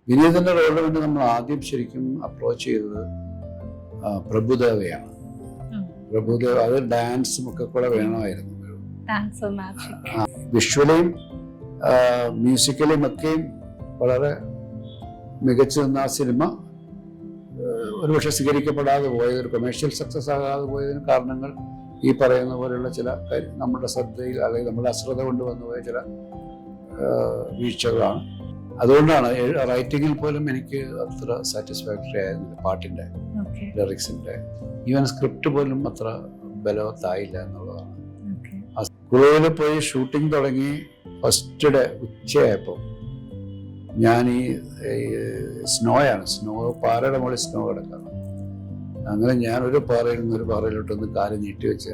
വിനീതിന്റെ റോളിന് വേണ്ടി നമ്മൾ ആദ്യം ശരിക്കും അപ്രോച്ച് ചെയ്തത് പ്രഭുദേവയാണ്. പ്രഭുദേവ അത് ഡാൻസും ഒക്കെ കൂടെ വേണമായിരുന്നു. വിഷ്വലിയും മ്യൂസിക്കലിയും ഒക്കെയും വളരെ മികച്ചു നിന്ന ആ സിനിമ ഒരുപക്ഷെ സ്വീകരിക്കപ്പെടാതെ പോയത്, ഒരു കൊമേഴ്ഷ്യൽ സക്സസ് ആകാതെ പോയതിന് കാരണങ്ങൾ ഈ പറയുന്ന പോലെയുള്ള ചില നമ്മുടെ ശ്രദ്ധയിൽ അല്ലെങ്കിൽ നമ്മുടെ അശ്രദ്ധ കൊണ്ട് വന്നുപോയ ചില വീഴ്ചകളാണ്. അതുകൊണ്ടാണ് റൈറ്റിങ്ങിൽ പോലും എനിക്ക് അത്ര സാറ്റിസ്ഫാക്ടറി ആയിരുന്നില്ല. പാട്ടിന്റെ ലിറിക്സിന്റെ ഈവൻ സ്ക്രിപ്റ്റ് പോലും അത്ര ബലവത്തായില്ല എന്നുള്ളതാണ്. കുളൂരിൽ പോയി ഷൂട്ടിംഗ് തുടങ്ങി ഫസ്റ്റ് ഡേ ഉച്ചയായപ്പോൾ ഞാൻ ഈ സ്നോ പാറയുടെ മുകളിൽ സ്നോ കിടക്കാണ്. അങ്ങനെ ഞാനൊരു പാറയിൽ നിന്ന് ഒരു പാറയിലോട്ടൊന്ന് കാല് നീട്ടി വെച്ച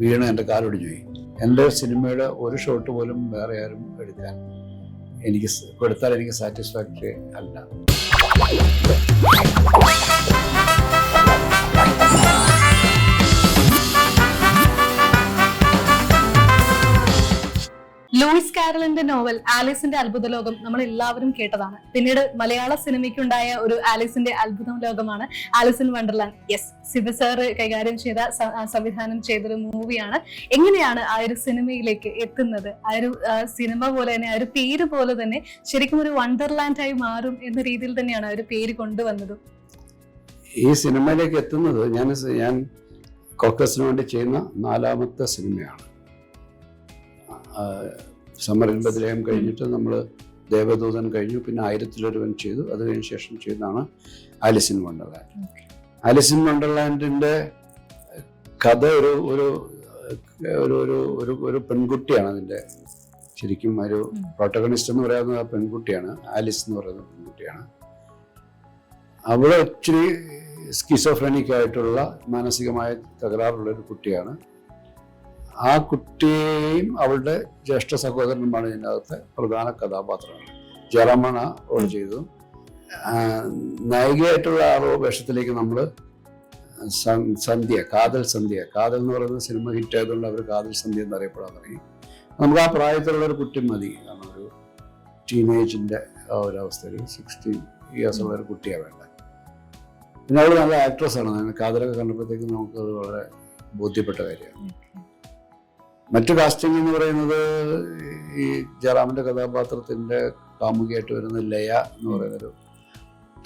വീണ് എൻ്റെ കാലൊടിഞ്ഞു പോയി. എൻ്റെ സിനിമയുടെ ഒരു ഷോട്ട് പോലും വേറെ ആരും എടുക്കാൻ കൊടുത്താൽ എനിക്ക് സാറ്റിസ്ഫാക്ടറി അല്ല. ലൂയിസ് കാരലിന്റെ നോവൽ ആലീസിന്റെ അത്ഭുത ലോകം നമ്മൾ എല്ലാവരും കേട്ടതാണ്. പിന്നീട് മലയാള സിനിമയ്ക്കുണ്ടായ ഒരു ആലീസിന്റെ അത്ഭുത ലോകമാണ് Alice in Wonderland. Yes, Shiva sir കൈകാര്യം ചെയ്ത സംവിധാനം ചെയ്തൊരു മൂവിയാണ്. എങ്ങനെയാണ് ആ ഒരു സിനിമയിലേക്ക് എത്തുന്നത്? ആ ഒരു സിനിമ പോലെ തന്നെ ആ ഒരു പേര് പോലെ തന്നെ ശരിക്കും ഒരു വണ്ടർലാൻഡ് ആയി മാറും എന്ന രീതിയിൽ തന്നെയാണ് ആ ഒരു പേര് കൊണ്ടുവന്നത്. ഈ സിനിമയിലേക്ക് എത്തുന്നത് ഞാൻ കോക്കസിന് വേണ്ടി ചെയ്യുന്ന 4ാമത്തെ സിനിമയാണ്. സമരൻ ബദലേഹം കഴിഞ്ഞിട്ട് നമ്മൾ ദേവദൂതൻ കഴിഞ്ഞു, പിന്നെ 1000-ലൊരുവൻ ചെയ്തു. അത് കഴിഞ്ഞ ശേഷം ചെയ്തതാണ് Alice in Wonderland. Alice in വണ്ടർലാൻഡിന്റെ കഥ ഒരു പെൺകുട്ടിയാണ്. അതിൻ്റെ ശരിക്കും ഒരു പ്രോട്ടഗണിസ്റ്റ് എന്ന് പറയുന്നത് ആ പെൺകുട്ടിയാണ്. ആലിസ് എന്ന് പറയുന്ന പെൺകുട്ടിയാണ്. അവൾ ഇച്ചിരി സ്കിസോഫ്രെനിക് ആയിട്ടുള്ള മാനസികമായ തകരാറുള്ള ഒരു കുട്ടിയാണ്. ആ കുട്ടിയെയും അവളുടെ ജ്യേഷ്ഠ സഹോദരനുമാണ് ഇതിനകത്തെ പ്രധാന കഥാപാത്രങ്ങൾ. ജയറാമാണ് റോൾ ചെയ്തു. നായികയായിട്ടുള്ള ആ വേഷത്തിലേക്ക് നമ്മൾ കാതൽ എന്ന് പറയുന്ന സിനിമ ഹിറ്റ് ആയതുകൊണ്ട് അവർ കാതൽ സന്ധ്യ എന്നറിയപ്പെടാൻ തുടങ്ങി. നമുക്ക് ആ പ്രായത്തിലുള്ള ഒരു കുട്ടി മതി. കാരണം ഒരു ടീനേജിന്റെ ആ ഒരു അവസ്ഥയിൽ 16 years ഉള്ള ഒരു കുട്ടിയാണ് വേണ്ടത്. പിന്നെ അവൾ നല്ല ആക്ട്രസ് ആണ്. കാതലൊക്കെ കണ്ടപ്പോഴത്തേക്കും നമുക്കത് വളരെ ബോധ്യപ്പെട്ട കാര്യമാണ്. മറ്റു കാസ്റ്റിംഗ് എന്ന് പറയുന്നത് ഈ ജയറാമിന്റെ കഥാപാത്രത്തിന്റെ കാമുകിയായിട്ട് വരുന്ന ലയ എന്ന് പറയുന്നൊരു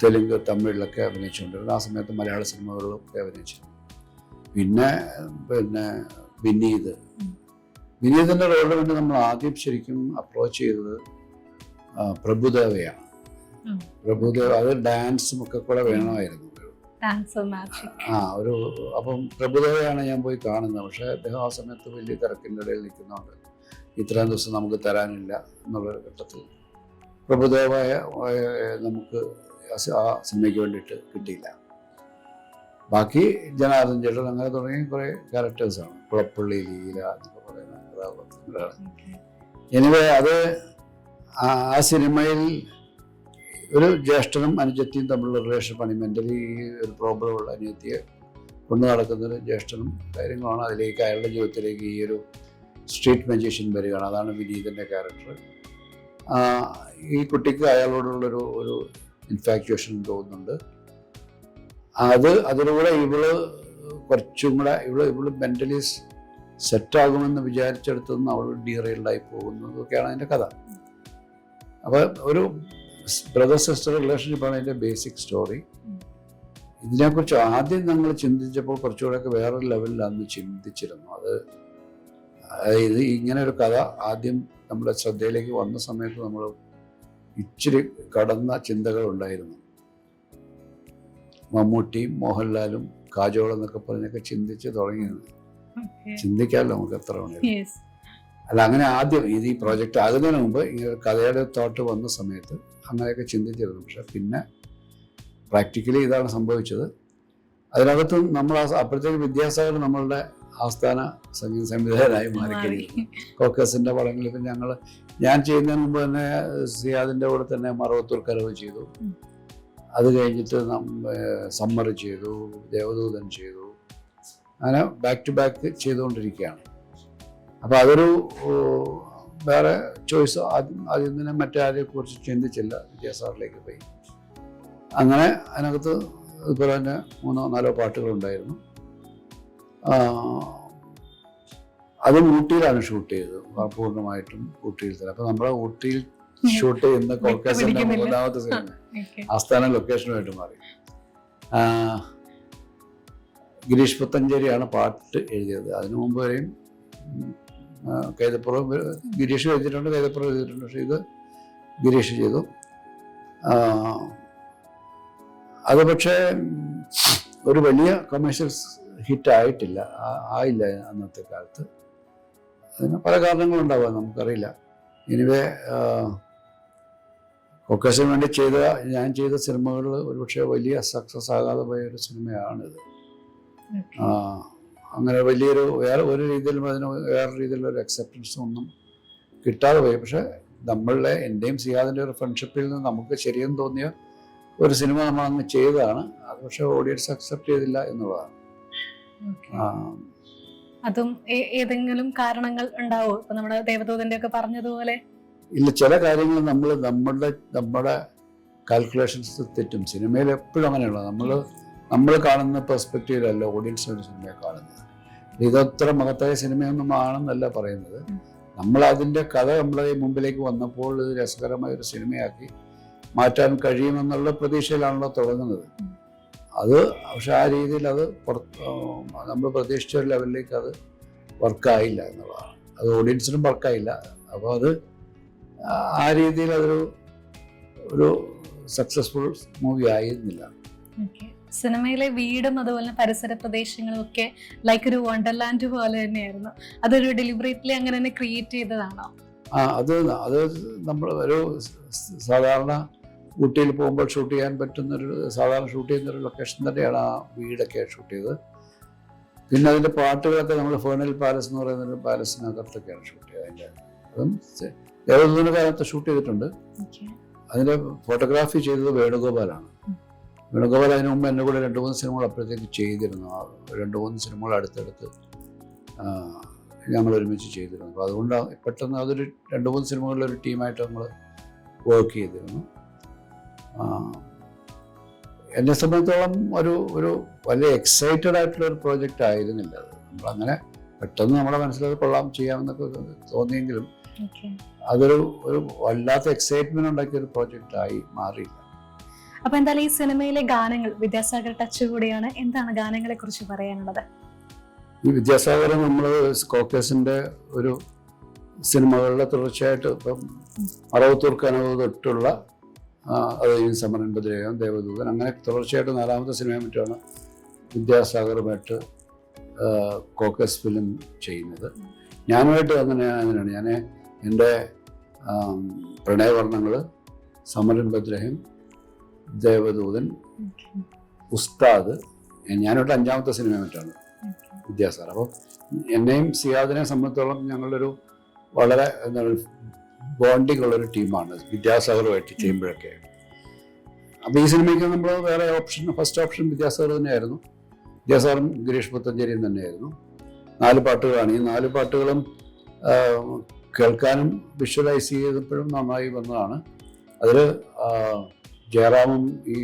തെലുങ്ക് തമിഴിലൊക്കെ അഭിനയിച്ചുകൊണ്ടിരുന്നു. ആ സമയത്ത് മലയാള സിനിമകളിലൊക്കെ അഭിനയിച്ചിരുന്നു. പിന്നെ വിനീതിന്റെ റോളിന് വേണ്ടി നമ്മൾ ആദ്യം ശരിക്കും അപ്രോച്ച് ചെയ്തത് പ്രഭുദേവയാണ്. പ്രഭുദേവ അത് ഡാൻസും ഒക്കെ കൂടെ വേണമായിരുന്നു. അപ്പം പ്രഭുദേവയാണ് ഞാൻ പോയി കാണുന്നത്. പക്ഷെ അദ്ദേഹം ആ സമയത്ത് വലിയ തിരക്കിൻ്റെ ഇടയിൽ നിൽക്കുന്നതുകൊണ്ട് ഇത്രയും ദിവസം നമുക്ക് തരാനില്ല എന്നുള്ളൊരു ഘട്ടത്തിൽ പ്രഭുദേവയെ നമുക്ക് ആ സിനിമയ്ക്ക് വേണ്ടിയിട്ട് കിട്ടിയില്ല. ബാക്കി ജനാർദ്ദൻ ചേട്ടൻ അങ്ങനെ തുടങ്ങി കുറേ ക്യാരക്ടേഴ്സാണ്. കുളപ്പള്ളി ലീല എന്നൊക്കെ പറയുന്ന കഥാപാത്രങ്ങളാണ്. എനിവേ അത് ആ സിനിമയിൽ ഒരു ജ്യേഷ്ഠനും അനുജത്തിയും തമ്മിലുള്ള റിലേഷൻഷിപ്പാണ്. മെൻ്റലി ഒരു പ്രോബ്ലമുള്ള അനിയത്തിയെ കൊണ്ടു നടക്കുന്നൊരു ജ്യേഷ്ഠനും കാര്യങ്ങളാണ്. അതിലേക്ക് അയാളുടെ ജീവിതത്തിലേക്ക് ഈ ഒരു സ്ട്രീറ്റ് മജീഷ്യൻ വരികയാണ്. അതാണ് വിനീതിൻ്റെ ക്യാരക്ടർ. ഈ കുട്ടിക്ക് അയാളോടുള്ളൊരു ഇൻഫാക്ച്വേഷൻ തോന്നുന്നുണ്ട്. അതിലൂടെ കുറച്ചും കൂടെ ഇവള് മെൻ്റലി സെറ്റാകുമെന്ന് വിചാരിച്ചെടുത്തുനിന്ന് അവൾ ഡീറെയിൽഡായി പോകുന്നതൊക്കെയാണ് അതിൻ്റെ കഥ. അപ്പോൾ ഒരു ബ്രദർ സിസ്റ്റർ റിലേഷൻഷിപ്പാണ് അതിൻ്റെ ബേസിക് സ്റ്റോറി. ഇതിനെക്കുറിച്ച് ആദ്യം ഞങ്ങൾ ചിന്തിച്ചപ്പോൾ കുറച്ചുകൂടെയൊക്കെ വേറൊരു ലെവലിൽ അന്ന് ചിന്തിച്ചിരുന്നു. ഇത് ഇങ്ങനെ ഒരു കഥ ആദ്യം നമ്മുടെ ശ്രദ്ധയിലേക്ക് വന്ന സമയത്ത് നമ്മൾ ഇച്ചിരി കടന്ന ചിന്തകൾ ഉണ്ടായിരുന്നു. മമ്മൂട്ടിയും മോഹൻലാലും കാജോൾ എന്നൊക്കെ പറഞ്ഞൊക്കെ ചിന്തിച്ച് തുടങ്ങിയത്. ചിന്തിക്കാമല്ലോ നമുക്ക് എത്ര വേണേലും. അല്ല, അങ്ങനെ ആദ്യം ഈ പ്രോജക്റ്റ് ആകുന്നതിന് മുമ്പ് ഇങ്ങനെ ഒരു കഥയുടെ തോട്ട് വന്ന സമയത്ത് അങ്ങനെയൊക്കെ ചിന്തിച്ചിരുന്നു. പക്ഷെ പിന്നെ പ്രാക്ടിക്കലി ഇതാണ് സംഭവിച്ചത്. അതിനകത്ത് നമ്മൾ അപ്പോഴത്തേക്ക് വിദ്യാസാഗർ നമ്മളുടെ ആസ്ഥാന സംഗീത സംവിധായകനായി മാറിക്കഴിഞ്ഞു. കോക്കസിൻ്റെ പടങ്ങളിൽ ഇപ്പം ഞാൻ ചെയ്യുന്നതിന് മുമ്പ് തന്നെ സിയാദിൻ്റെ കൂടെ തന്നെ മറവത്തൂർ കലവ് ചെയ്തു. അത് കഴിഞ്ഞിട്ട് സമ്മർ ചെയ്തു, ദേവദൂതൻ ചെയ്തു. അങ്ങനെ ബാക്ക് ടു ബാക്ക് ചെയ്തുകൊണ്ടിരിക്കുകയാണ്. അപ്പോൾ അതൊരു വേറെ ചോയ്സ് ആദ്യം തന്നെ മറ്റാരെ കുറിച്ച് ചിന്തിച്ചില്ല, വിദ്യാസാഗറിലേക്ക് പോയി. അങ്ങനെ അതിനകത്ത് ഇതുപോലെ തന്നെ 3-4 പാട്ടുകളുണ്ടായിരുന്നു. അതും ഊട്ടിയിലാണ് ഷൂട്ട് ചെയ്തത്, പൂർണ്ണമായിട്ടും ഊട്ടിയിൽ തന്നെ. അപ്പൊ നമ്മളെ ഊട്ടിയിൽ ഷൂട്ട് ചെയ്യുന്ന കോക്കേസിന്റെ 3ാമത്തെ സിനിമ ആസ്ഥാന ലൊക്കേഷനുമായിട്ട് മാറി. ഗിരീഷ് പുത്തഞ്ചേരിയാണ് പാട്ട് എഴുതിയത്. അതിനു മുമ്പ് വരെയും കൈതപ്പുറം ഗിരീഷ് എഴുതിയിട്ടുണ്ട്, കൈതപ്പുറം എഴുതിയിട്ടുണ്ട്. പക്ഷെ ഇത് ഗിരീഷ് ചെയ്തു. അത് പക്ഷേ ഒരു വലിയ കൊമേഴ്ഷ്യൽ ഹിറ്റ് ആയിട്ടില്ല, ആയില്ല അന്നത്തെ കാലത്ത്. അതിന് പല കാരണങ്ങളുണ്ടാവാം, നമുക്കറിയില്ല. എനിവേ കൊക്കേസിന് വേണ്ടി ഞാൻ ചെയ്ത സിനിമകളിൽ ഒരുപക്ഷെ വലിയ സക്സസ് ആകാതെ പോയ ഒരു സിനിമയാണിത്. അങ്ങനെ വലിയൊരു വേറെ ഒരു രീതിയിലും അതിന് വേറെ രീതിയിലൊരു അക്സെപ്റ്റൻസ് ഒന്നും കിട്ടാതെ പോയി. പക്ഷെ എൻ്റെയും സിയാദിൻ്റെ ഒരു ഫ്രണ്ട്ഷിപ്പിൽ നിന്ന് നമുക്ക് ശരിയെന്ന് തോന്നിയ ഒരു സിനിമ നമ്മൾ അങ്ങ് ചെയ്തതാണ്. അത് പക്ഷെ ഓഡിയൻസ് അക്സെപ്റ്റ് ചെയ്തില്ല എന്നുള്ളതാണ്. അതും ഏതെങ്കിലും കാരണങ്ങൾ ഉണ്ടാവോ? ഇപ്പൊ നമ്മുടെ ദേവദൂതന്റെ ഒക്കെ പറഞ്ഞതുപോലെ ഇല്ല, ചില കാര്യങ്ങൾ നമ്മുടെ കാൽക്കുലേഷൻസ് തെറ്റും. സിനിമയിൽ എപ്പോഴും അങ്ങനെയുള്ള നമ്മൾ കാണുന്ന പെർസ്പെക്റ്റീവിലല്ല ഓഡിയൻസ് ഒരു സിനിമയെ കാണുന്നത്. ഇതത്ര മഹത്തായ സിനിമയൊന്നും ആണെന്നല്ല പറയുന്നത്. നമ്മൾ അതിൻ്റെ കഥ നമ്മളെ മുമ്പിലേക്ക് വന്നപ്പോൾ ഇത് രസകരമായ ഒരു സിനിമയാക്കി മാറ്റാൻ കഴിയുമെന്നുള്ള പ്രതീക്ഷയിലാണല്ലോ തുടങ്ങുന്നത്. അത് പക്ഷെ ആ രീതിയിൽ അത് നമ്മൾ പ്രതീക്ഷിച്ച ഒരു ലെവലിലേക്ക് അത് വർക്കായില്ല എന്നുള്ളതാണ്. അത് ഓഡിയൻസിനും വർക്കായില്ല. അപ്പോൾ അത് ആ രീതിയിൽ ഒരു സക്സസ്ഫുൾ മൂവി ആയിരുന്നില്ല. സിനിമയിലെ വീടും അതുപോലെ പരിസര പ്രദേശങ്ങളും ഒക്കെ ലൈക്ക് ഒരു വണ്ടർലാൻഡ് പോലെ തന്നെയായിരുന്നു. അതൊരു ഡെലിബറേറ്റ്ലി അങ്ങനെ തന്നെ ക്രിയേറ്റ് ചെയ്തതാണോ? അത് നമ്മൾ ഒരു സാധാരണ ഊട്ടിയിൽ പോകുമ്പോൾ ഷൂട്ട് ചെയ്യാൻ പറ്റുന്നൊരു സാധാരണ ഷൂട്ട് ചെയ്യുന്നൊരു ലൊക്കേഷൻ തന്നെയാണ് ആ വീടൊക്കെ ഷൂട്ട് ചെയ്തത്. പിന്നെ അതിൻ്റെ പാട്ടുകളൊക്കെ നമ്മൾ ഫേണൽ പാലസ് എന്ന് പറയുന്നൊരു പാലസിനകത്തൊക്കെയാണ് ഷൂട്ട് ചെയ്തത്. അതും ദേവദൂതന്റെ കാലത്ത് ഷൂട്ട് ചെയ്തിട്ടുണ്ട്. അതിൻ്റെ ഫോട്ടോഗ്രാഫി ചെയ്തത് വേണുഗോപാലാണ്. വേണുഗോപാൽ അതിന് മുമ്പ് എൻ്റെ കൂടെ 2-3 സിനിമകൾ അപ്പോഴത്തേക്ക് ചെയ്തിരുന്നു. 2-3 സിനിമകൾ അടുത്തടുത്ത് ഞങ്ങൾ ഒരുമിച്ച് ചെയ്തിരുന്നു. അപ്പോൾ അതുകൊണ്ട് പെട്ടെന്ന് അതൊരു 2-3 സിനിമകളിലൊരു ടീമായിട്ട് നമ്മൾ വർക്ക് ചെയ്തിരുന്നു. എന്നെ സംബന്ധിച്ചോളം ഒരു വലിയ എക്സൈറ്റഡ് ആയിട്ടുള്ള ഒരു പ്രോജക്റ്റ് ആയിരുന്നില്ല അത്. നമ്മളങ്ങനെ പെട്ടെന്ന് നമ്മുടെ മനസ്സിലത് കൊള്ളാം ചെയ്യാമെന്നൊക്കെ തോന്നിയെങ്കിലും അതൊരു വല്ലാത്ത എക്സൈറ്റ്മെന്റ് ഉണ്ടാക്കിയ ഒരു പ്രോജക്റ്റ് ആയി മാറിയില്ല. അപ്പൊ എന്തായാലും ഈ സിനിമയിലെ ഗാനങ്ങൾ വിദ്യാസാഗർ ടച്ച് കൂടിയാണ്. എന്താണ് ഗാനങ്ങളെ കുറിച്ച് പറയാനുള്ളത്? ഈ വിദ്യാസാഗർ നമ്മൾ കോക്കേസിന്റെ ഒരു സിനിമകളിലെ തുടർച്ചയായിട്ട് ഇപ്പം അറവത്തൂർ കനവ് തൊട്ടുള്ള അത് സമരൻ ബദ്രേയം, ദേവദൂതൻ, അങ്ങനെ തുടർച്ചയായിട്ട് 4ാമത്തെ സിനിമയെ മറ്റാണ് വിദ്യാസാഗറുമായിട്ട് കോക്കസ് ഫിലിം ചെയ്യുന്നത്. ഞാനുമായിട്ട് അങ്ങനെയാണ്. ഞാൻ എൻ്റെ പ്രണയവർണ്ണങ്ങൾ, സമരൻ ബദ്രേയം, ദേവദൂതൻ, ഉസ്താദ്, ഞാനോട്ട് 5ാമത്തെ സിനിമ മറ്റാണ് വിദ്യാസാഗർ. അപ്പോൾ എന്നെയും സിയാദിനെ സംബന്ധിച്ചോളം ഞങ്ങളൊരു വളരെ ബോണ്ടിങ് ഉള്ളൊരു ടീമാണ് വിദ്യാസാഗറുമായിട്ട് ചെയ്യുമ്പോഴൊക്കെ. അപ്പോൾ ഈ സിനിമയ്ക്ക് നമ്മൾ വേറെ ഫസ്റ്റ് ഓപ്ഷൻ വിദ്യാസാഗർ തന്നെയായിരുന്നു. വിദ്യാസാഗറും ഗിരീഷ് പുത്തഞ്ചേരിയും തന്നെയായിരുന്നു. 4 പാട്ടുകളാണ്. ഈ 4 പാട്ടുകളും കേൾക്കാനും വിഷ്വലൈസ് ചെയ്തപ്പോഴും നന്നായി വന്നതാണ്. അതിൽ ജയറാമും ഈ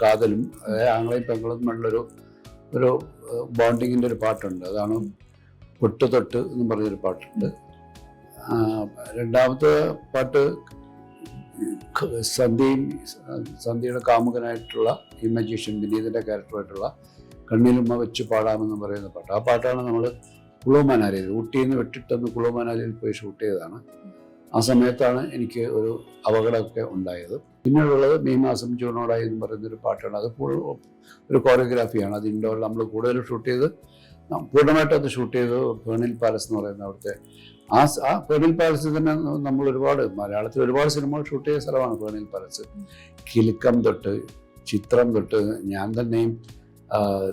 കാതലും ആങ്ങളെയും പെങ്ങളും തമ്മിലുള്ളൊരു ബോണ്ടിങ്ങിൻ്റെ ഒരു പാട്ടുണ്ട്. അതാണ് പൊട്ട് തൊട്ട് എന്ന് പറഞ്ഞൊരു പാട്ടുണ്ട്. 2ാമത്തെ പാട്ട് സന്ധ്യയുടെ കാമുകനായിട്ടുള്ള ഈ മജീഷ്യൻ വിനീതിൻ്റെ ക്യാരക്ടറായിട്ടുള്ള കണ്ണിലുമ്മ വെച്ച് പാടാമെന്ന് പറയുന്ന പാട്ട്. ആ പാട്ടാണ് നമ്മൾ കുളു മനാലിയിൽ, ഊട്ടിയിൽ നിന്ന് വിട്ടിട്ടൊന്ന് കുളു മനാലിയിൽ പോയി ഷൂട്ട് ചെയ്തതാണ്. ആ സമയത്താണ് എനിക്ക് ഒരു അപകടമൊക്കെ ഉണ്ടായത്. പിന്നീടുള്ളത് മെയ് മാസം ജൂണോടായി എന്ന് പറയുന്നൊരു പാട്ടാണ്. അത് ഒരു കോറിയോഗ്രാഫിയാണ്. അത് ഇൻഡോറിൽ നമ്മൾ കൂടുതൽ ഷൂട്ട് ചെയ്ത് പൂർണ്ണമായിട്ട് അത് ഷൂട്ട് ചെയ്ത് ഫേണിൽ പാലസ് എന്ന് പറയുന്ന അവിടുത്തെ ആ ഫേണിൽ പാലസിൽ തന്നെ നമ്മൾ മലയാളത്തിൽ ഒരുപാട് സിനിമകൾ ഷൂട്ട് ചെയ്ത സ്ഥലമാണ് ഫേണിൽ പാലസ്. കിലുക്കം തൊട്ട് ചിത്രം തൊട്ട് ഞാൻ തന്നെയും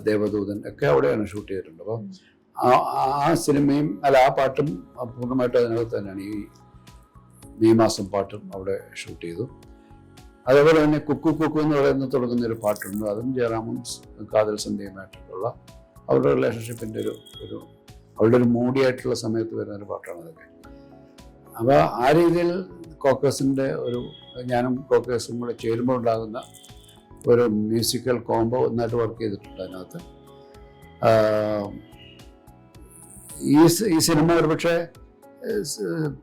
ദേവദൂതൻ ഒക്കെ അവിടെയാണ് ഷൂട്ട് ചെയ്തിട്ടുണ്ട്. അപ്പം ആ സിനിമയും ആ പാട്ടും പൂർണ്ണമായിട്ട് അതിനകത്ത് തന്നെയാണ്. ഈ മെയ് മാസം പാട്ടും അവിടെ ഷൂട്ട് ചെയ്തു. അതേപോലെ തന്നെ കുക്കു കുക്കു എന്ന് പറയുന്ന തുടങ്ങുന്നൊരു പാട്ടുണ്ട്. അതും ജയറാമും കാതൽ സന്ധ്യയുമായിട്ടുള്ള അവരുടെ റിലേഷൻഷിപ്പിൻ്റെ ഒരു അവളുടെ ഒരു മൂഡി ആയിട്ടുള്ള സമയത്ത് വരുന്ന ഒരു പാട്ടാണ് അതൊക്കെ. അപ്പോൾ ആ രീതിയിൽ കോക്കേഴ്സിൻ്റെ ഞാനും കോക്കേഴ്സും കൂടെ ചേരുമ്പോൾ ഉണ്ടാകുന്ന ഒരു മ്യൂസിക്കൽ കോംബോ ഒന്നായിട്ട് വർക്ക് ചെയ്തിട്ടുണ്ട് അതിനകത്ത്. ഈ സിനിമ ഒരുപക്ഷെ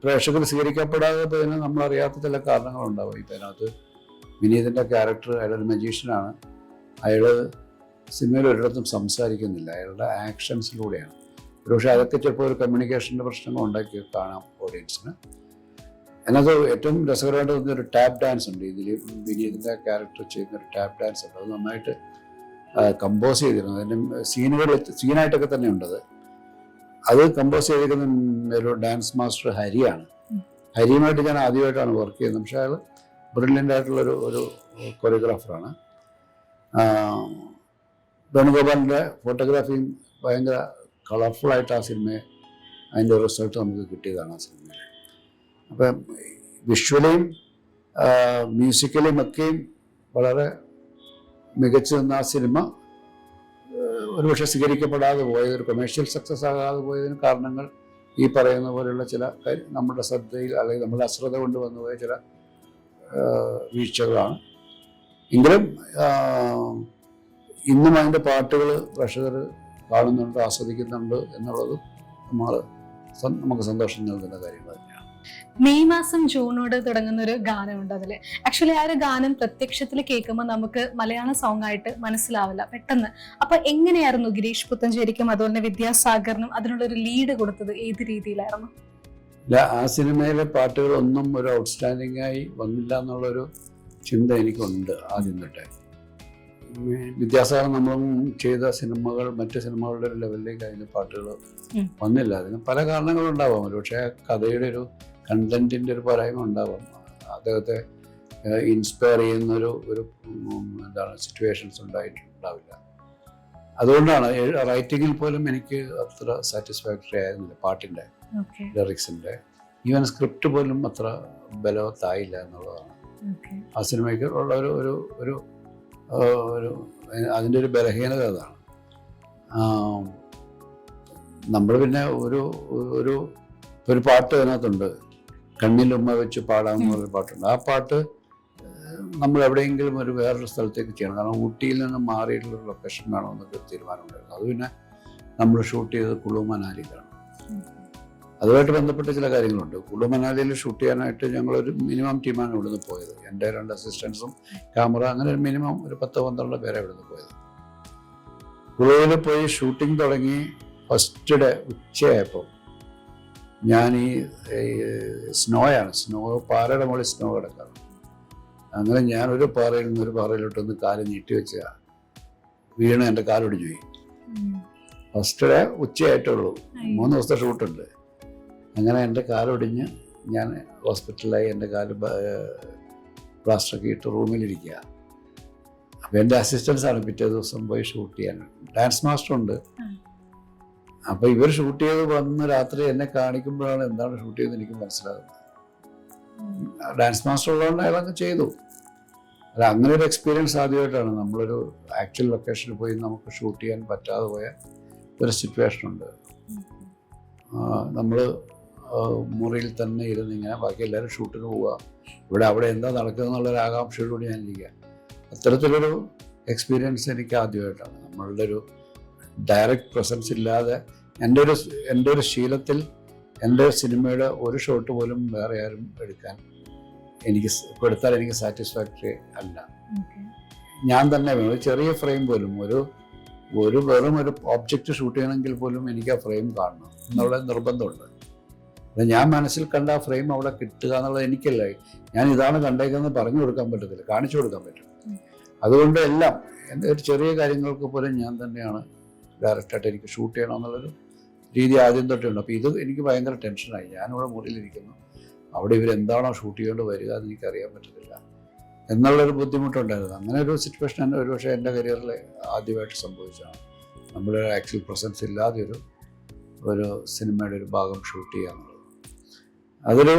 പ്രേക്ഷകർ സ്വീകരിക്കപ്പെടാതെ പോയതിന് നമ്മളറിയാത്ത ചില കാരണങ്ങളുണ്ടാവും. ഇപ്പം അതിനകത്ത് വിനീതിൻ്റെ ക്യാരക്ടർ അയാളൊരു മജീഷ്യനാണ്. അയാൾ സിനിമയിൽ ഒരിടത്തും സംസാരിക്കുന്നില്ല, അയാളുടെ ആക്ഷൻസിലൂടെയാണ്. ഒരുപക്ഷെ അതൊക്കെ ചിലപ്പോൾ ഒരു കമ്മ്യൂണിക്കേഷൻ്റെ പ്രശ്നങ്ങൾ ഉണ്ടാക്കി കാണാം ഓഡിയൻസിന്. അതിനകത്ത് ഏറ്റവും രസകരമായിട്ട് തോന്നിയ ഒരു ടാപ്പ് ഡാൻസ് ഉണ്ട്. ഇതിൽ വിനീതിൻ്റെ ക്യാരക്ടർ ചെയ്യുന്ന ഒരു ടാപ്പ് ഡാൻസ് ഉണ്ട്. അത് നന്നായിട്ട് കമ്പോസ് ചെയ്തിരുന്നു. അതിൻ്റെ സീനായിട്ടൊക്കെ തന്നെ ഉണ്ടത്. അത് കമ്പോസ് ചെയ്തിരിക്കുന്ന ഒരു ഡാൻസ് മാസ്റ്റർ ഹരിയാണ്. ഹരിയുമായിട്ട് ഞാൻ ആദ്യമായിട്ടാണ് വർക്ക് ചെയ്യുന്നത്. പക്ഷേ അയാൾ ബ്രില്യൻ്റ് ആയിട്ടുള്ളൊരു കൊറിയോഗ്രാഫറാണ്. വേണുഗോപാലിൻ്റെ ഫോട്ടോഗ്രാഫിയും ഭയങ്കര കളർഫുള്ളായിട്ട് ആ സിനിമയെ അതിൻ്റെ റിസൾട്ട് നമുക്ക് കിട്ടിയതാണ് ആ സിനിമയിൽ. അപ്പം വിഷ്വലിയും മ്യൂസിക്കലിയും ഒക്കെയും വളരെ മികച്ചു നിന്ന ആ സിനിമ ഒരുപക്ഷെ സ്വീകരിക്കപ്പെടാതെ പോയത്, ഒരു കൊമേഴ്ഷ്യൽ സക്സസ് ആകാതെ പോയതിന് കാരണങ്ങൾ ഈ പറയുന്ന പോലെയുള്ള ചില നമ്മുടെ ശ്രദ്ധയിൽ അല്ലെങ്കിൽ നമ്മുടെ അശ്രദ്ധ കൊണ്ട് വന്നുപോയ ചില വീഴ്ചകളാണ്. എങ്കിലും ഇന്നും അതിൻ്റെ പാട്ടുകൾ പ്രേക്ഷകർ കാണുന്നുണ്ട്, ആസ്വദിക്കുന്നുണ്ട് എന്നുള്ളത് നമുക്ക് സന്തോഷം നൽകുന്ന കാര്യങ്ങൾ തന്നെയാണ്. മെയ് മാസം ജൂണോട് തുടങ്ങുന്ന ഒരു ഗാനമുണ്ട് അതില്. ആക്ച്വലി ആ ഒരു ഗാനം പ്രത്യക്ഷത്തിൽ കേൾക്കുമ്പോൾ നമുക്ക് മലയാള സോങ് ആയിട്ട് മനസ്സിലാവില്ല പെട്ടെന്ന്. അപ്പൊ എങ്ങനെയായിരുന്നു ഗിരീഷ് പുത്തഞ്ചേരിക്കും അതുപോലെ തന്നെ വിദ്യാസാഗറിനും അതിനുള്ളൊരു ലീഡ് കൊടുത്തത്? ഏത് രീതിയിലായിരുന്നു? ആ സിനിമയിലെ പാട്ടുകളൊന്നും ഒരു ഔട്ട്സ്റ്റാൻഡിംഗ് ആയി വന്നില്ല എന്നുള്ളൊരു ചിന്ത എനിക്കുണ്ട് ആദ്യം തൊട്ടേ. വിദ്യാസാഗർ നമ്മളും ചെയ്ത സിനിമകൾ മറ്റ് സിനിമകളുടെ ഒരു ലെവലിലേക്ക് അതിന് പാട്ടുകൾ വന്നില്ല. അതിന് പല കാരണങ്ങളുണ്ടാവാം. പക്ഷേ കഥയുടെ ഒരു കണ്ടന്റിൻ്റെ ഒരു പോരായ്മ ഉണ്ടാവാം. അദ്ദേഹത്തെ ഇൻസ്പയർ ചെയ്യുന്നൊരു സിറ്റുവേഷൻസ് ഉണ്ടായിട്ടുണ്ടാവില്ല. അതുകൊണ്ടാണ് റൈറ്റിങ്ങിൽ പോലും എനിക്ക് അത്ര സാറ്റിസ്ഫാക്ടറി ആയിരുന്നില്ല പാട്ടിൻ്റെ ലിറിക്സിൻ്റെ. ഈവൻ സ്ക്രിപ്റ്റ് പോലും അത്ര ബലവത്തായില്ല എന്നുള്ളതാണ് ആ സിനിമയ്ക്ക് ഉള്ള ഒരു അതിൻ്റെ ഒരു ബലഹീനത അതാണ്. നമ്മൾ പിന്നെ ഒരു പാട്ട് അതിനകത്തുണ്ട്, കണ്ണിലുമ്മ വെച്ച് പാടാമെന്ന് പറഞ്ഞ പാട്ടുണ്ട്. ആ പാട്ട് നമ്മൾ എവിടെയെങ്കിലും വേറൊരു സ്ഥലത്തേക്ക് ചെയ്യണം. കാരണം ഊട്ടിയിൽ നിന്ന് മാറിയിട്ടുള്ളൊരു ലൊക്കേഷൻ വേണമെന്നൊക്കെ തീരുമാനമുണ്ടായിരുന്നു. അത് പിന്നെ നമ്മൾ ഷൂട്ട് ചെയ്തത് കുളു മനാലിയിലാണ്. അതുമായിട്ട് ബന്ധപ്പെട്ട ചില കാര്യങ്ങളുണ്ട്. കുളു മനാലിയിൽ ഷൂട്ട് ചെയ്യാനായിട്ട് ഞങ്ങളൊരു മിനിമം ടീമാണ് ഇവിടുന്ന് പോയത്. എൻ്റെ 2 അസിസ്റ്റൻസും ക്യാമറ, അങ്ങനെ ഒരു മിനിമം ഒരു 10-12 പേരെ ഇവിടുന്ന് പോയത്. കുളുവിൽ പോയി ഷൂട്ടിംഗ് തുടങ്ങി ഫസ്റ്റ് ഡേ ഉച്ചയായപ്പോൾ ഞാൻ ഈ സ്നോ പാറയുടെ മുകളിൽ സ്നോ കിടക്കാറ്. അങ്ങനെ ഞാനൊരു പാറയിൽ നിന്ന് ഒരു പാറയിലോട്ടൊന്ന് കാല് നീട്ടി വെച്ച വീണ് എൻ്റെ കാലൊടിഞ്ഞു പോയി. ഫസ്റ്റ് ഡേ ഉച്ചയായിട്ടുള്ളൂ, 3 ദിവസത്തെ ഷൂട്ടുണ്ട്. അങ്ങനെ എൻ്റെ കാലൊടിഞ്ഞ് ഞാൻ ഹോസ്പിറ്റലിലായി. എൻ്റെ കാല് പ്ലാസ്റ്ററൊക്കെ ഇട്ട് റൂമിലിരിക്കുക. അപ്പോൾ എൻ്റെ അസിസ്റ്റൻസാണ് പിറ്റേ ദിവസം പോയി ഷൂട്ട് ചെയ്യാൻ. ഡാൻസ് മാസ്റ്റർ ഉണ്ട്. അപ്പോൾ ഇവർ ഷൂട്ട് ചെയ്ത് വന്ന് രാത്രി എന്നെ കാണിക്കുമ്പോഴാണ് എന്താണ് ഷൂട്ട് ചെയ്തത് എനിക്ക് മനസ്സിലാകുന്നത്. ഡാൻസ് മാസ്റ്റർ ഉള്ളതുകൊണ്ട് അയാളങ്ങ് ചെയ്തു. അല്ല, അങ്ങനെ ഒരു എക്സ്പീരിയൻസ് ആദ്യമായിട്ടാണ്. നമ്മളൊരു ആക്ച്വൽ ലൊക്കേഷനിൽ പോയി നമുക്ക് ഷൂട്ട് ചെയ്യാൻ പറ്റാതെ പോയ ഒരു സിറ്റുവേഷനുണ്ട്. നമ്മൾ മുറിയിൽ തന്നെ ഇരുന്നിങ്ങനെ ബാക്കി എല്ലാവരും ഷൂട്ടിന് പോവുക, അവിടെ എന്താ നടക്കുക എന്നുള്ളൊരു ആകാംക്ഷയോടുകൂടി ഞാനിരിക്കുക. അത്തരത്തിലൊരു എക്സ്പീരിയൻസ് എനിക്ക് ആദ്യമായിട്ടാണ്. നമ്മളുടെ ഒരു ഡയറക്റ്റ് പ്രസൻസ് ഇല്ലാതെ എൻ്റെ ഒരു ശീലത്തിൽ എൻ്റെ സിനിമയുടെ ഒരു ഷോട്ട് പോലും വേറെ ആരും എടുത്താൽ എനിക്ക് സാറ്റിസ്ഫാക്ടറി അല്ല. ഞാൻ തന്നെ വേണം. ഒരു ചെറിയ ഫ്രെയിം പോലും വെറും ഒരു ഒബ്ജക്റ്റ് ഷൂട്ട് ചെയ്യണമെങ്കിൽ പോലും എനിക്ക് ആ ഫ്രെയിം കാണണം എന്നുള്ള നിർബന്ധമുണ്ട്. ഞാൻ മനസ്സിൽ കണ്ട ആ ഫ്രെയിം അവിടെ കിട്ടുക എന്നുള്ളത് എനിക്കല്ല. ഞാൻ ഇതാണ് കണ്ടേക്കുന്നത് പറഞ്ഞു കൊടുക്കാൻ പറ്റത്തില്ല, കാണിച്ചു കൊടുക്കാൻ പറ്റും. അതുകൊണ്ട് എല്ലാം എൻ്റെ ഒരു ചെറിയ കാര്യങ്ങൾക്ക് പോലും ഞാൻ തന്നെയാണ് ഡയറക്റ്റായിട്ട് എനിക്ക് ഷൂട്ട് ചെയ്യണം എന്നുള്ളൊരു രീതി ആദ്യം തൊട്ടുണ്ട്. അപ്പോൾ ഇത് എനിക്ക് ഭയങ്കര ടെൻഷനായി. ഞാനിവിടെ മുറിയിലിരിക്കുന്നു, അവിടെ ഇവരെന്താണോ ഷൂട്ട് ചെയ്തുകൊണ്ട് വരിക എന്ന് എനിക്കറിയാൻ പറ്റത്തില്ല എന്നുള്ളൊരു ബുദ്ധിമുട്ടുണ്ടായിരുന്നു. അങ്ങനെ ഒരു സിറ്റുവേഷൻ ഒരുപക്ഷെ എൻ്റെ കരിയറിൽ ആദ്യമായിട്ട് സംഭവിച്ചതാണ്. നമ്മുടെ ആക്ച്വൽ പ്രസൻസ് ഇല്ലാതെ ഒരു സിനിമയുടെ ഒരു ഭാഗം ഷൂട്ട് ചെയ്യുക എന്നുള്ളത്. അതൊരു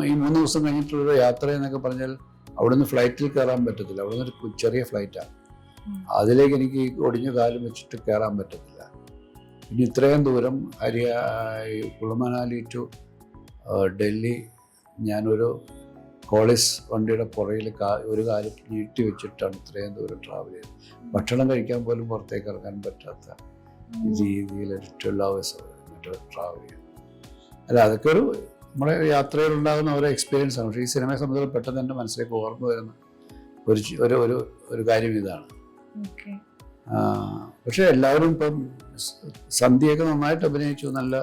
ഈ 3 ദിവസം കഴിഞ്ഞിട്ടുള്ളൊരു യാത്ര എന്നൊക്കെ പറഞ്ഞാൽ അവിടുന്ന് ഫ്ലൈറ്റിൽ കയറാൻ പറ്റത്തില്ല. അവിടുന്ന് ഒരു ചെറിയ ഫ്ലൈറ്റാണ്. അതിലേക്ക് എനിക്ക് ഒടിഞ്ഞ കാലം വെച്ചിട്ട് കയറാൻ പറ്റത്തില്ല. പിന്നെ ഇത്രയും ദൂരം കുളുമനാലി ടു ഡൽഹി ഞാനൊരു കോളിസ് വണ്ടിയുടെ പുറയിൽ ഒരു കാലം നീട്ടി വെച്ചിട്ടാണ് ഇത്രയും ദൂരം ട്രാവൽ ചെയ്തത്. ഭക്ഷണം കഴിക്കാൻ പോലും പുറത്തേക്ക് ഇറങ്ങാൻ പറ്റാത്ത രീതിയിൽ 12 hours മറ്റോ ട്രാവൽ ചെയ്തു. അല്ല, അതൊക്കെ ഒരു നമ്മുടെ യാത്രയിലുണ്ടാകുന്ന ഓരോ എക്സ്പീരിയൻസ് ആണ്. പക്ഷേ ഈ സിനിമയെ സംബന്ധിച്ച് പെട്ടെന്ന് എൻ്റെ മനസ്സിലേക്ക് ഓർമ്മ വരുന്ന ഒരു കാര്യം ഇതാണ്. പക്ഷെ എല്ലാവരും ഇപ്പം സന്ധ്യയൊക്കെ നന്നായിട്ട് അഭിനയിച്ചു. നല്ല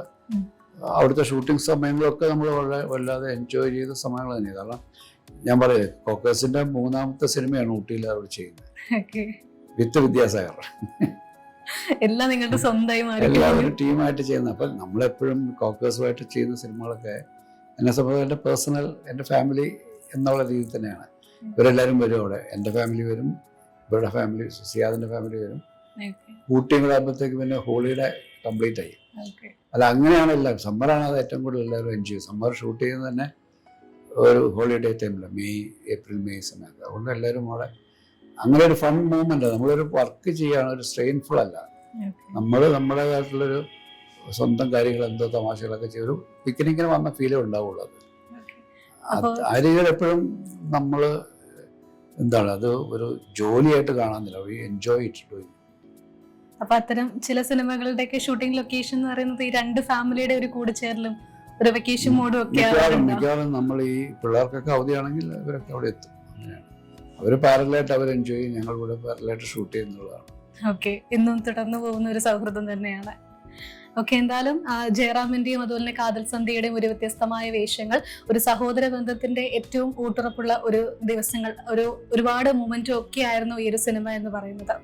അവിടുത്തെ ഷൂട്ടിംഗ് സമയങ്ങളൊക്കെ നമ്മൾ വല്ലാതെ എൻജോയ് ചെയ്ത സമയങ്ങൾ തന്നെയാണ്. കാരണം ഞാൻ പറയേ, കോക്കേഴ്സിന്റെ 3ാമത്തെ സിനിമയാണ് ഊട്ടിയിൽ അവർ ചെയ്യുന്നത്, വിത്ത് വിദ്യാസാഗർ. എല്ലാം നിങ്ങളുടെ സ്വന്തമായി എല്ലാവരും ടീമായിട്ട് ചെയ്യുന്നത്. അപ്പം നമ്മളെപ്പോഴും കോക്കേഴ്സുമായിട്ട് ചെയ്യുന്ന സിനിമകളൊക്കെ എന്നെ സംബന്ധിച്ച് എൻ്റെ പേഴ്സണൽ, എൻ്റെ ഫാമിലി എന്നുള്ള രീതിയിൽ തന്നെയാണ്. ഇവരെല്ലാവരും വരും അവിടെ. എൻ്റെ ഫാമിലി വരും, ഇവരുടെ ഫാമിലി, സിയാദിൻ്റെ ഫാമിലി വരും. ഊട്ടിയും കൂടെ ആകുമ്പോഴത്തേക്ക് പിന്നെ ഹോളിഡേ കംപ്ലീറ്റ് ആയി. അല്ല, അങ്ങനെയാണ് എല്ലാവരും. സമ്മറാണ് അത് ഏറ്റവും കൂടുതൽ എല്ലാവരും എൻജോയ് ചെയ്യും. സമ്മർ ഷൂട്ട് ചെയ്യുന്നത് തന്നെ ഒരു ഹോളിഡേ ടൈമില്ല, ഏപ്രിൽ മെയ് സമയത്ത്. അതുകൊണ്ട് എല്ലാവരും അവിടെ അങ്ങനെ ഒരു ഫൺ മൂവ്മെന്റ്. നമ്മളൊരു വർക്ക് ചെയ്യാണ്, ഒരു സ്ട്രെയിൻഫുൾ അല്ല. നമ്മൾ നമ്മുടേതായിട്ടുള്ളൊരു സ്വന്തം കാര്യങ്ങൾ, എന്തോ തമാശകളൊക്കെ ചെയ്യും. ഒരു പിക്നിക്കിന് വന്ന ഫീലേ ഉണ്ടാവുള്ളൂ. അത് ആ രീതിയിൽ എപ്പോഴും നമ്മൾ എന്താണ്, അത് ഒരു ജോലിയായിട്ട് കാണാനില്ല. V enjoy it doing. അപ്പൊ അത്തരം ചില സിനിമകളുടെയൊക്കെ ഷൂട്ടിംഗ് ലൊക്കേഷൻ എന്ന് പറയുന്നത് ഈ രണ്ട് ഫാമിലിയുടെ ഒരു കൂടിച്ചേരലും ഒരു വെക്കേഷൻ മോഡും ഒക്കെ മിക്കവാറും നമ്മൾ ഈ പിള്ളേർക്കൊക്കെ അവധിയാണെങ്കിൽ ഇവരൊക്കെ അവിടെ എത്തും. അങ്ങനെയാണ് അവർ പാരലായിട്ട് അവർ എൻജോയ് ചെയ്യും, ഞങ്ങൾ ഇവിടെ പാരലായിട്ട് ഷൂട്ട് ചെയ്യുന്നതാണ്. ഓക്കെ, എന്നും തുടർന്ന് പോകുന്ന ഒരു സൗഹൃദം തന്നെയാണ്. ഓക്കെ, എന്തായാലും ജയറാമിന്റെയും അതുപോലെ തന്നെ കാതൽ സന്ധ്യയുടെയും ഒരു വ്യത്യസ്തമായ വേഷങ്ങൾ, ഒരു സഹോദര ബന്ധത്തിന്റെ ഏറ്റവും ഊട്ടുറപ്പുള്ള ഒരു ദിവസങ്ങൾ, ഒരുപാട് മൊമെന്റും ഒക്കെ ആയിരുന്നു ഈ ഒരു സിനിമ എന്ന് പറയുന്നത്.